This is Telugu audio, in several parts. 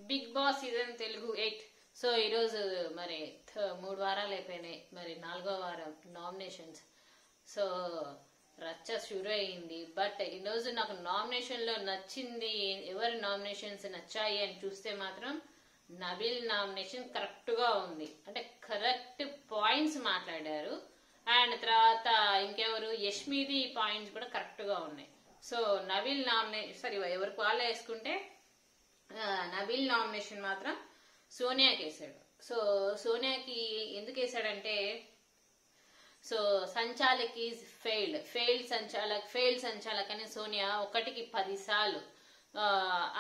Big Boss season Telugu 8. So ఈరోజు మరి 3 వారాలు అయిపోయినాయి. మరి 4వ వారం నామినేషన్స్. సో రచ్చ షురు అయింది. బట్ ఈరోజు నాకు నామినేషన్ లో నచ్చింది, ఎవరి నామినేషన్స్ నచ్చాయి అని చూస్తే మాత్రం నబీల్ నామినేషన్ కరెక్ట్ గా ఉంది. అంటే కరెక్ట్ పాయింట్స్ మాట్లాడారు. అండ్ తర్వాత ఇంకెవరు యష్మిది పాయింట్స్ కూడా కరెక్ట్ గా ఉన్నాయి. సో నబీల్ నామినేషన్ సరే ఎవరికి వాళ్ళు వేసుకుంటే నబీల్ నామినేషన్ మాత్రం సోనియాకి వేసాడు. సో సోనియాకి ఎందుకు వేసాడంటే, సో సంచాలక్ ఈజ్ ఫెయిల్డ్ సంచాలక్ అని సోనియా 1కి 10 సార్లు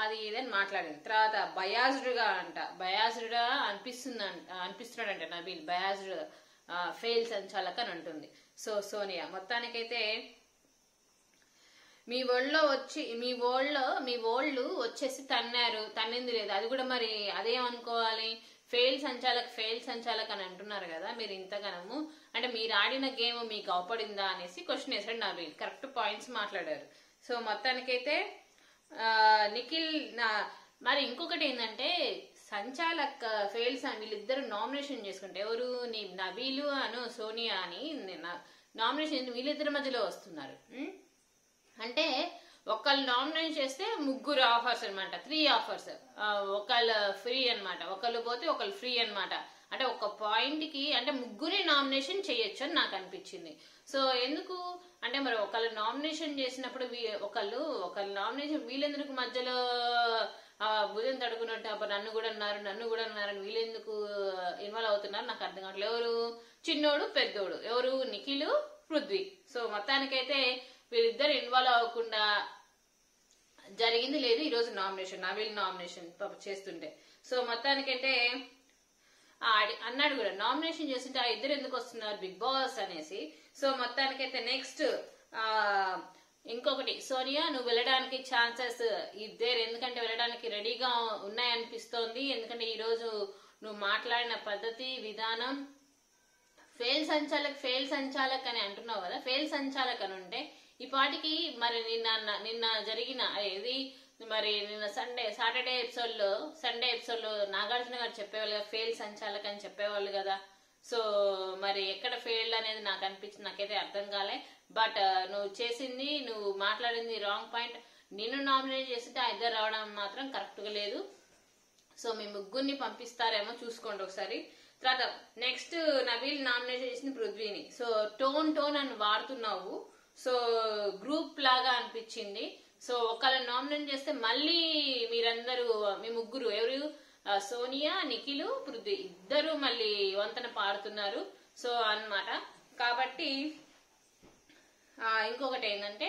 అది ఇదని మాట్లాడింది. తర్వాత బయాజ్డ్ గా అనిపిస్తున్నాడంట నబీల్, బయాజ్డ్ ఫెయిల్ సంచాలక్ అని అంటుంది. సో సోనియా మొత్తానికైతే మీ ఓళ్ళు వచ్చేసి తన్నింది లేదు. అది కూడా మరి అదేమనుకోవాలి, ఫెయిల్ సంచాలక్ అని అంటున్నారు కదా మీరు ఇంతగానము. అంటే మీరు ఆడిన గేమ్ మీకు అవపడిందా అనేసి క్వశ్చన్ వేసాడు నబీల్. కరెక్ట్ పాయింట్స్ మాట్లాడారు. సో మొత్తానికైతే నిఖిల్ మరి ఇంకొకటి ఏంటంటే సంచాలక్ వీళ్ళిద్దరు నామినేషన్ చేసుకుంటే ఎవరు నబీలు అను సోనియా అని నామినేషన్ వీళ్ళిద్దరి మధ్యలో వస్తున్నారు. అంటే ఒకళ్ళు నామినేట్ చేస్తే 3 ఆఫర్స్ అనమాట, 3 ఆఫర్స్. ఒకళ్ళు ఫ్రీ అనమాట, ఒకళ్ళు పోతే ఒకళ్ళు ఫ్రీ అనమాట. అంటే ఒక పాయింట్ కి అంటే 3 నామినేషన్ చేయొచ్చు అని నాకు అనిపించింది. సో ఎందుకు అంటే మరి ఒకళ్ళు నామినేషన్ చేసినప్పుడు ఒకళ్ళు నామినేషన్ వీళ్ళెందుకు మధ్యలో భుజం తడుకున్నట్టు నన్ను కూడా అన్నారు వీళ్ళెందుకు ఇన్వాల్వ్ అవుతున్నారు నాకు అర్థం కావట్లేదు. ఎవరు చిన్నోడు పెద్దోడు, ఎవరు నిఖిల్ పృథ్వీ. సో మొత్తానికైతే వీళ్ళిద్దరు ఇన్వాల్వ్ అవ్వకుండా జరిగింది లేదు ఈరోజు నామినేషన్, నబీల్ నామినేషన్ చేస్తుంటే. సో మొత్తానికంటే అన్నాడు కూడా నామినేషన్ చేస్తుంటే ఆ ఇద్దరు ఎందుకు వస్తున్నారు బిగ్ బాస్ అనేసి. సో మొత్తానికైతే నెక్స్ట్ ఇంకొకటి, సోనియా నువ్వు వెళ్ళడానికి ఛాన్సెస్ ఇద్దరు ఎందుకంటే వెళ్ళడానికి రెడీగా ఉన్నాయనిపిస్తోంది. ఎందుకంటే ఈ రోజు నువ్వు మాట్లాడిన పద్ధతి విధానం ఫెయిల్ సంచాలక్ అని అంటున్నావు కదా, ఫెయిల్ సంచాలక్ అని ఉంటే ఈ పాటికి మరి నిన్న జరిగిన ఇది మరి నిన్న సండే ఎపిసోడ్ లో నాగార్జున గారు చెప్పేవాళ్ళు కదా ఫెయిల్ సంచాలక్ అని చెప్పేవాళ్ళు కదా. సో మరి ఎక్కడ ఫెయిల్డ్ అనేది నాకు అనిపించింది, నాకైతే అర్థం కాలే. బట్ నువ్వు మాట్లాడింది రాంగ్ పాయింట్. నిన్ను నామినేట్ చేస్తుంటే ఆ ఇద్దరు రావడం మాత్రం కరెక్ట్ గా లేదు. సో మీ 3 పంపిస్తారేమో చూసుకోండి ఒకసారి. తర్వాత నెక్స్ట్ నబీల్ నామినేట్ చేసిన పృథ్వీని. సో టోన్ అని వాడుతున్నావు, సో గ్రూప్ లాగా అనిపించింది. సో ఒకళ్ళని నామినేట్ చేస్తే మళ్ళీ మీరందరూ మీ 3 ఎవరు సోనియా నిఖిల్ పృథ్వీ ఇద్దరు మళ్ళీ వంతన పాడుతున్నారు. సో అన్నమాట. కాబట్టి ఇంకొకటి ఏంటంటే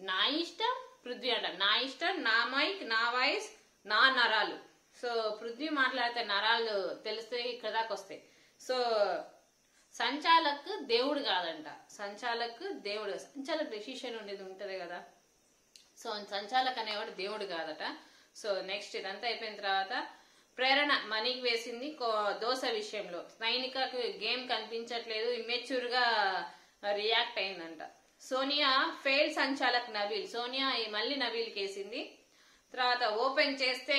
నా ఇష్టం పృథ్వీ అంట, నా ఇష్టం, నా మైక్, నా వాయిస్, నా నరాలు. సో పృథ్వీ మాట్లాడితే నరాలు తెలిస్తే ఇక్కడ దాకా వస్తాయి. సో సంచాలక్ దేవుడు కాదంట, సంచాలక్ డెసిషన్ ఉండేది ఉంటది కదా. సో సంచాలక్ అనేవాడు దేవుడు కాదట. సో నెక్స్ట్ ఇదంతా అయిపోయిన తర్వాత ప్రేరణ మనీకి వేసింది దోశ విషయంలో. నైనికకు గేమ్ కనిపించట్లేదు, ఇమ్మెచ్యూర్ గా రియాక్ట్ అయిందంట. సోనియా ఫెయిల్ సంచాలక్ నబీల్, సోనియా మళ్ళీ నబీల్కి వేసింది. తర్వాత ఓపెన్ చేస్తే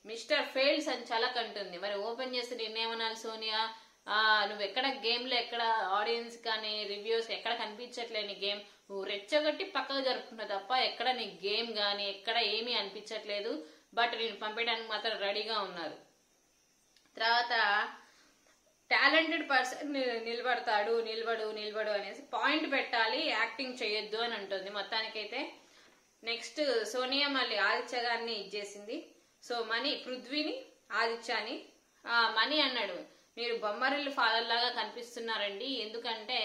మిస్టర్ ఫెయిల్ సంచాలక్ అంటుంది. మరి ఓపెన్ చేస్తే నేనేమనాలి సోనియా, నువ్వు ఎక్కడ గేమ్ లో ఎక్కడ ఆడియన్స్ కానీ రివ్యూస్ ఎక్కడ కనిపించట్లే నీ గేమ్, నువ్వు రెచ్చగొట్టి పక్కకు జరుపుకున్నావు తప్ప ఎక్కడ నీ గేమ్ గానీ ఎక్కడ ఏమీ అనిపించట్లేదు. బట్ నేను పంపించడానికి మాత్రం రెడీగా ఉన్నారు. తర్వాత టాలెంటెడ్ పర్సన్ నిలబడు అనేసి పాయింట్ పెట్టాలి, యాక్టింగ్ చేయొద్దు అని అంటుంది. మొత్తానికైతే నెక్స్ట్ సోనియా మళ్ళీ ఆదిత్య గారిని ఇచ్చేసింది. సో మనీ పృథ్వీని ఆదిత్యాని మనీ అన్నాడు మీరు బొమ్మరిల్లు ఫాదర్ లాగా కనిపిస్తున్నారండి, ఎందుకంటే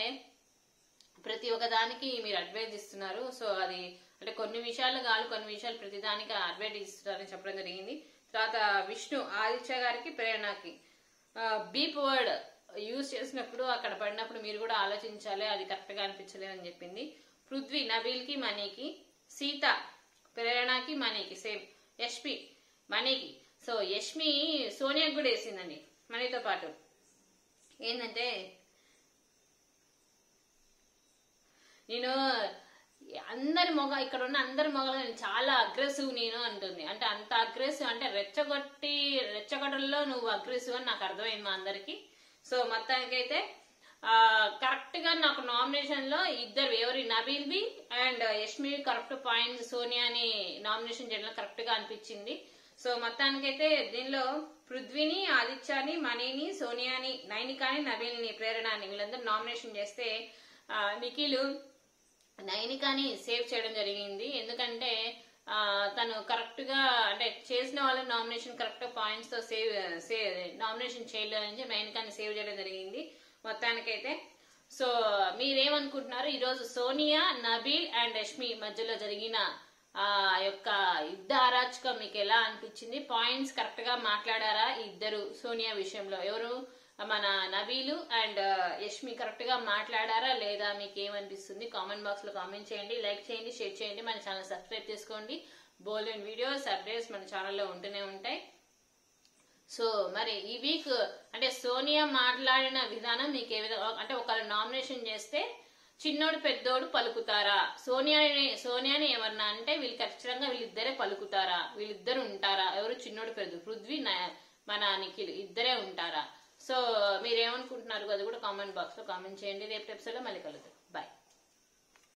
ప్రతి ఒక్క దానికి మీరు అడ్వైజ్ ఇస్తున్నారు. సో అది అంటే కొన్ని విషయాలు కాదు, కొన్ని విషయాలు ప్రతి దానికి అడ్వైజ్ ఇస్తున్నారని చెప్పడం జరిగింది. తర్వాత విష్ణు ఆదిత్య గారికి ప్రేరణకి బీప్ వర్డ్ యూజ్ చేసినప్పుడు అక్కడ పడినప్పుడు మీరు కూడా ఆలోచించాలి, అది కరెక్ట్ గా అనిపించలేదు అని చెప్పింది. పృథ్వీ నబీల్ కి మనీకి, సీత ప్రేరణకి మనీకి, సేమ్ యష్మి మనీకి. సో యష్మి సోనియాకి కూడా వేసిందండి మనీతో పాటు. ఏంటంటే నేను ఇక్కడ ఉన్న అందరి మొగలు నేను చాలా అగ్రెసివ్ నేను అంటుంది. అంటే అంత అగ్రెసివ్ అంటే రెచ్చగొట్టల్లో నువ్వు అగ్రెసివ్ అని నాకు అర్థమైంది మా అందరికి. సో మొత్తానికైతే కరెక్ట్ గా నాకు నామినేషన్ లో ఎవరి Nabeel B and Yashmi correct points సోనియాని నామినేషన్ చేయడం కరెక్ట్ గా అనిపించింది. సో మొత్తానికైతే దీనిలో పృథ్వీని, ఆదిత్యాని, మణిని, సోనియాని, నైనికాని, నబీల్ని, ప్రేరణని వీళ్ళందరూ నామినేషన్ చేస్తే నిఖిల్ నైనికాని సేవ్ చేయడం జరిగింది. ఎందుకంటే తను కరెక్ట్ గా అంటే చేసిన వాళ్ళ నామినేషన్ కరెక్ట్ పాయింట్స్ తో నామినేషన్ చేయలేదని నైనికాని సేవ్ చేయడం జరిగింది మొత్తానికైతే. సో మీరేమనుకుంటున్నారు? ఈరోజు సోనియా, నబీల్ అండ్ యష్మి మధ్యలో జరిగిన యొక్క యుద్ధ అరాచకం మీకు ఎలా అనిపించింది? పాయింట్స్ కరెక్ట్ గా మాట్లాడారా ఇద్దరు? సోనియా విషయంలో ఎవరు మన నబీలు అండ్ యష్మి కరెక్ట్ గా మాట్లాడారా లేదా? మీకు ఏమనిపిస్తుంది? కామెంట్ బాక్స్ లో కామెంట్ చేయండి, లైక్ చేయండి, షేర్ చేయండి, మన ఛానల్ సబ్స్క్రైబ్ చేసుకోండి. బోల్డెన్ వీడియోస్ అప్డేట్స్ మన ఛానల్లో ఉంటూనే ఉంటాయి. సో మరి ఈ వీక్ అంటే సోనియా మాట్లాడిన విధానం మీకు ఏ విధంగా అంటే ఒకరు నామినేషన్ చేస్తే చిన్నోడు పెద్దోడు పలుకుతారా? సోనియాని ఎవరన్నా అంటే వీళ్ళు ఖచ్చితంగా వీళ్ళిద్దరే పలుకుతారా? వీళ్ళిద్దరు ఉంటారా? ఎవరు చిన్నోడు పెద్ద పృథ్వీ మన నిఖిల్ ఇద్దరే ఉంటారా? సో మీరేమనుకుంటున్నారు అది కూడా కామెంట్ బాక్స్ లో కామెంట్ చేయండి. రేపు ఎపిసోడ్ లో మళ్ళీ కలుద్దాం. బాయ్.